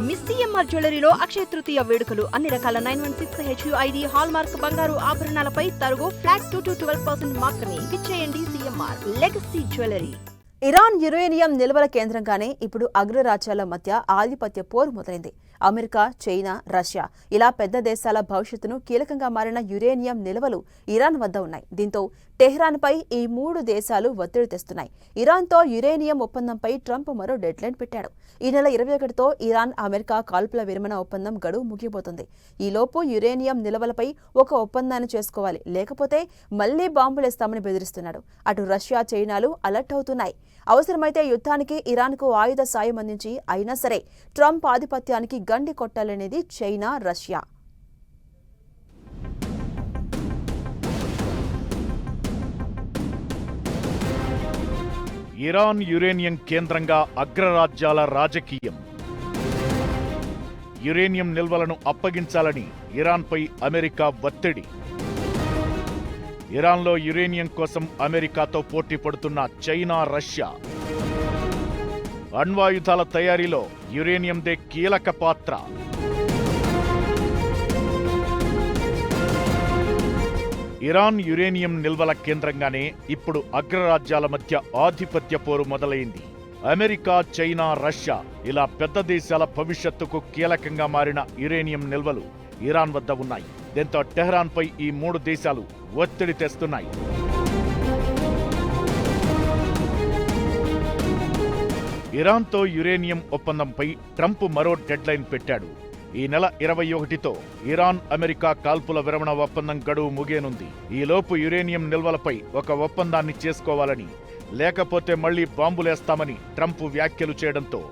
Miss CMR జ్యువెలరీలో Akshaya Tritiya వేడుకలు అన్ని రకాల 916 HUID హాల్ మార్క్ బంగారు ఆభరణాలపై తరుగు ఫ్లాట్ 2-12% మాత్రమే. విచ్చేయండి CMR legacy jewellery. Iran uranium నిల్వల కేంద్రంగానే ఇప్పుడు అగ్రరాజ్యాల మధ్య ఆధిపత్య పోరు మొదలైంది. అమెరికా, చైనా, రష్యా ఇలా పెద్ద దేశాల భవిష్యత్తును కీలకంగా మారిన యురేనియం నిల్వలు ఇరాన్ వద్ద ఉన్నాయి. దీంతో టెహ్రాన్పై ఈ మూడు దేశాలు ఒత్తిడి తెస్తున్నాయి. ఇరాన్తో యురేనియం ఒప్పందంపై ట్రంప్ మరో డెడ్లైన్ పెట్టాడు. ఈ నెల 21తో ఇరాన్ అమెరికా కాల్పుల విరమణ ఒప్పందం గడువు ముగియబోతుంది. ఈలోపు యురేనియం నిల్వలపై ఒక ఒప్పందాన్ని చేసుకోవాలి, లేకపోతే మళ్లీ బాంబులేస్తామని బెదిరిస్తున్నాడు. అటు రష్యా, చైనాలు అలర్ట్ అవుతున్నాయి. అవసరమైతే యుద్ధానికి ఇరాన్కు ఆయుధ సాయం అందించి అయినా సరే ట్రంప్ ఆధిపత్యానికి గండి కొట్టాలనేది చైనా, రష్యా. ఇరాన్ యురేనియం కేంద్రంగా అగ్రరాజ్యాల రాజకీయం. యురేనియం నిల్వలను అప్పగించాలని ఇరాన్పై అమెరికా ఒత్తిడి. ఇరాన్లో యురేనియం కోసం అమెరికాతో పోటీ పడుతున్న చైనా, రష్యా. అణ్వాయుధాల తయారీలో యురేనియందే కీలక పాత్ర. ఇరాన్ యురేనియం నిల్వల కేంద్రంగానే ఇప్పుడు అగ్రరాజ్యాల మధ్య ఆధిపత్య పోరు మొదలైంది. అమెరికా, చైనా, రష్యా ఇలా పెద్ద దేశాల భవిష్యత్తుకు కీలకంగా మారిన యురేనియం నిల్వలు ఇరాన్ వద్ద ఉన్నాయి. దీంతో టెహ్రాన్పై ఈ మూడు దేశాలు ఒత్తిడి తెస్తున్నాయి. ఇరాన్తో యురేనియం ఒప్పందంపై ట్రంప్ మరో డెడ్లైన్ పెట్టాడు. ఈ నెల 21తో ఇరాన్, అమెరికా కాల్పుల విరమణ ఒప్పందం గడువు ముగియనుంది. ఈలోపు యురేనియం నిల్వలపై ఒక ఒప్పందాన్ని చేసుకోవాలని, లేకపోతే మళ్లీ బాంబులేస్తామని ట్రంప్ వ్యాఖ్యలు చేయడంతో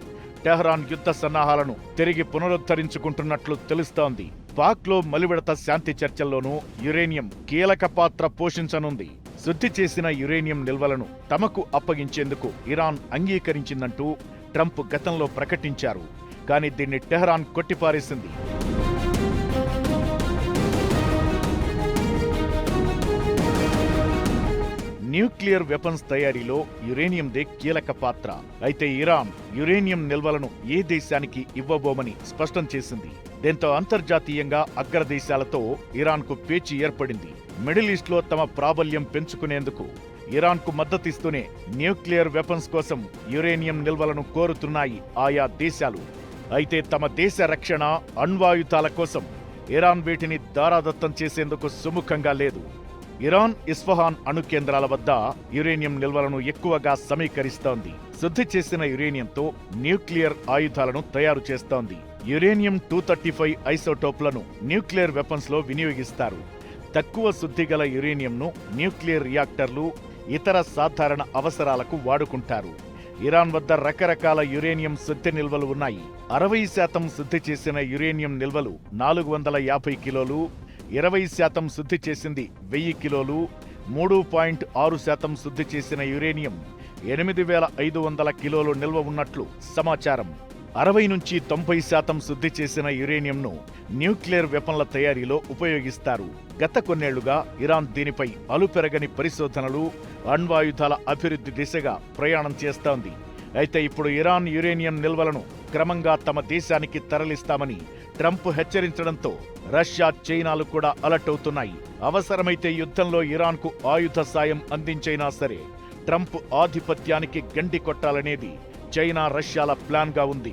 టెహ్రాన్ యుద్ధ సన్నాహాలను తిరిగి పునరుద్ధరించుకుంటున్నట్లు తెలుస్తోంది. పాక్లో మలివిడత శాంతి చర్చల్లోనూ యురేనియం కీలక పాత్ర పోషించనుంది. శుద్ధి చేసిన యురేనియం నిల్వలను తమకు అప్పగించేందుకు ఇరాన్ అంగీకరించిందంటూ ట్రంప్ గతంలో ప్రకటించారు. కానీ దీన్ని టెహ్రాన్ కొట్టిపారేసింది. న్యూక్లియర్ వెపన్స్ తయారీలో యురేనియందే కీలక పాత్ర. అయితే ఇరాన్ యురేనియం నిల్వలను ఏ దేశానికి ఇవ్వబోమని స్పష్టం చేసింది. దీంతో అంతర్జాతీయంగా అగ్రదేశాలతో ఇరాన్కు పేచీ ఏర్పడింది. మిడిల్ ఈస్ట్లో తమ ప్రాబల్యం పెంచుకునేందుకు ఇరాన్కు మద్దతిస్తూనే న్యూక్లియర్ వెపన్స్ కోసం యురేనియం నిల్వలను కోరుతున్నాయి ఆయా దేశాలు. అయితే తమ దేశ రక్షణ, అణ్వాయుధాల కోసం ఇరాన్ వీటిని దారాదత్తం చేసేందుకు సుముఖంగా లేదు. ఇరాన్ ఇస్ఫహాన్ అణు కేంద్రాల వద్ద యురేనియం నిల్వలను ఎక్కువగా సమీకరిస్తోంది. శుద్ధి చేసిన యురేనియంతో న్యూక్లియర్ ఆయుధాలను తయారు చేస్తోంది. యురేనియం 235 ఐసోటోప్లను న్యూక్లియర్ వెపన్స్ లో వినియోగిస్తారు. తక్కువ శుద్ధి గల యురేనియంను న్యూక్లియర్ రియాక్టర్లు, ఇతర సాధారణ అవసరాలకు వాడుకుంటారు. ఇరాన్ వద్ద రకరకాల యురేనియం శుద్ధి నిల్వలు ఉన్నాయి. 60% శుద్ధి చేసిన యురేనియం నిల్వలు 450 కిలోలు, 20% శుద్ధి చేసింది 1000 కిలోలు, 3.6% శుద్ధి చేసిన యురేనియం 8500 కిలోలు నిల్వ ఉన్నట్లు సమాచారం. 60 నుంచి 90% శుద్ధి చేసిన యురేనియంను న్యూక్లియర్ వెపన్ల తయారీలో ఉపయోగిస్తారు. గత కొన్నేళ్లుగా ఇరాన్ దీనిపై అలుపెరగని పరిశోధనలు, అణ్వాయుధాల అభివృద్ధి దిశగా ప్రయాణం చేస్తోంది. అయితే ఇప్పుడు ఇరాన్ యురేనియం నిల్వలను క్రమంగా తమ దేశానికి తరలిస్తామని ట్రంప్ హెచ్చరించడంతో రష్యా, చైనాలు కూడా అలర్ట్ అవుతున్నాయి. అవసరమైతే యుద్ధంలో ఇరాన్కు ఆయుధ సాయం అందించైనా సరే ట్రంప్ ఆధిపత్యానికి గండి కొట్టాలనేది చైనా, రష్యాల ప్లాన్గా ఉంది.